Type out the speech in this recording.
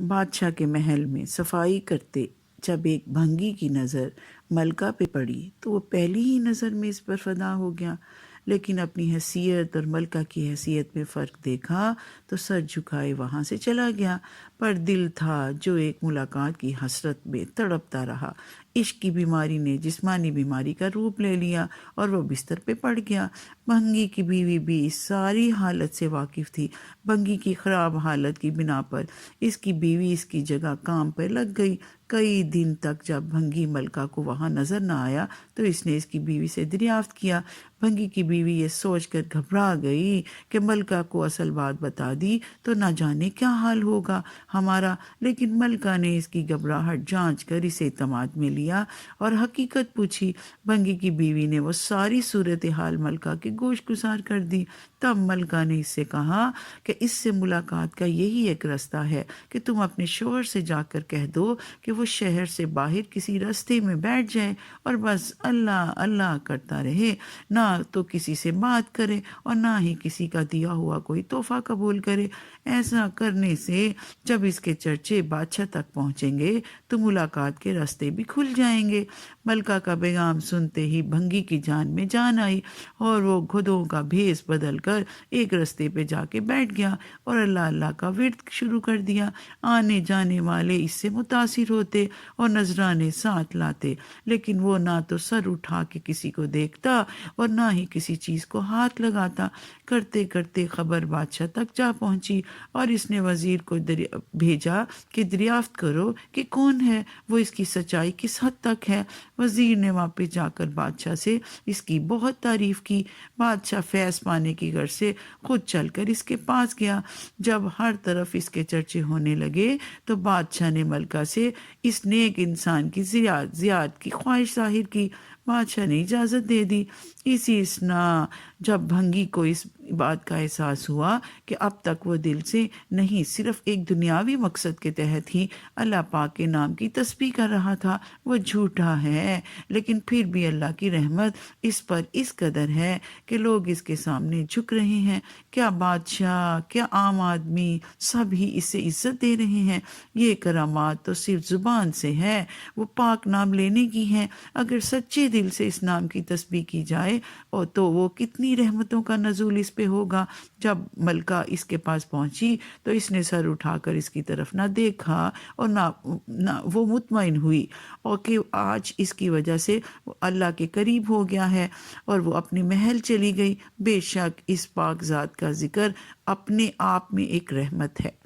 بادشاہ کے محل میں صفائی کرتے جب ایک بھنگی کی نظر ملکہ پہ پڑی تو وہ پہلی ہی نظر میں اس پر فدا ہو گیا، لیکن اپنی حیثیت اور ملکہ کی حیثیت میں فرق دیکھا تو سر جھکائے وہاں سے چلا گیا۔ پر دل تھا جو ایک ملاقات کی حسرت میں تڑپتا رہا۔ عشق کی بیماری نے جسمانی بیماری کا روپ لے لیا اور وہ بستر پہ پڑ گیا۔ بھنگی کی بیوی بھی اس ساری حالت سے واقف تھی۔ بھنگی کی خراب حالت کی بنا پر اس کی بیوی اس کی جگہ کام پہ لگ گئی۔ کئی دن تک جب بھنگی ملکہ کو وہاں نظر نہ آیا تو اس نے اس کی بیوی سے دریافت کیا۔ بھنگی کی بیوی یہ سوچ کر گھبرا گئی کہ ملکہ کو اصل بات بتا دی تو نہ جانے کیا حال ہوگا ہمارا، لیکن ملکہ نے اس کی گھبراہٹ جانچ کر اسے اعتماد میں لیا اور حقیقت پوچھی۔ بھنگی کی بیوی نے وہ ساری صورتحال ملکہ کے گوش گزار کر دی۔ تب ملکہ نے اس سے کہا کہ اس سے ملاقات کا یہی ایک رستہ ہے کہ تم اپنے شوہر سے جا کر کہہ دو کہ وہ شہر سے باہر کسی رستے میں بیٹھ جائے اور بس اللہ اللہ کرتا رہے، نہ تو کسی سے بات کرے اور نہ ہی کسی کا دیا ہوا کوئی تحفہ قبول کرے۔ ایسا کرنے سے جب اس کے چرچے بادشاہ تک پہنچیں گے تو ملاقات کے راستے بھی کھل جائیں گے۔ ملکہ کا پیغام سنتے ہی بھنگی کی جان میں جان آئی اور وہ گدھوں کا بھیس بدل کر ایک رستے پہ جا کے بیٹھ گیا اور اللہ اللہ کا ورد شروع کر دیا۔ آنے جانے والے اس سے متاثر ہوتے اور نذرانے ساتھ لاتے، لیکن وہ نہ تو سر اٹھا کے کسی کو دیکھتا اور نہ ہی کسی چیز کو ہاتھ لگاتا۔ کرتے کرتے خبر بادشاہ تک جا پہنچی اور اس نے وزیر کو بھیجا کہ دریافت کرو کہ کون ہے وہ، اس کی سچائی کس حد تک ہے۔ وزیر نے واپس جا کر بادشاہ سے اس کی بہت تعریف کی۔ بادشاہ فیض پانے کی غرض سے خود چل کر اس کے پاس گیا۔ جب ہر طرف اس کے چرچے ہونے لگے تو بادشاہ نے ملکہ سے اس نیک انسان کی زیارت کی خواہش ظاہر کی۔ بادشاہ نے اجازت دے دی۔ اسی اثناء جب بھنگی کو اس بات کا احساس ہوا کہ اب تک وہ دل سے نہیں صرف ایک دنیاوی مقصد کے تحت ہی اللہ پاک کے نام کی تسبیح کر رہا تھا، وہ جھوٹا ہے، لیکن پھر بھی اللہ کی رحمت اس پر اس قدر ہے کہ لوگ اس کے سامنے جھک رہے ہیں۔ کیا بادشاہ، کیا عام آدمی، سب ہی اسے عزت دے رہے ہیں۔ یہ کرامات تو صرف زبان سے ہے، وہ پاک نام لینے کی ہیں۔ اگر سچے دل سے اس نام کی تسبیح کی جائے اور تو وہ کتنی رحمتوں کا نزول اس پہ ہوگا۔ جب ملکہ اس کے پاس پہنچی تو اس نے سر اٹھا کر اس کی طرف نہ دیکھا اور نہ وہ مطمئن ہوئی اور کہ آج اس کی وجہ سے وہ اللہ کے قریب ہو گیا ہے، اور وہ اپنے محل چلی گئی۔ بے شک اس پاک ذات کا ذکر اپنے آپ میں ایک رحمت ہے۔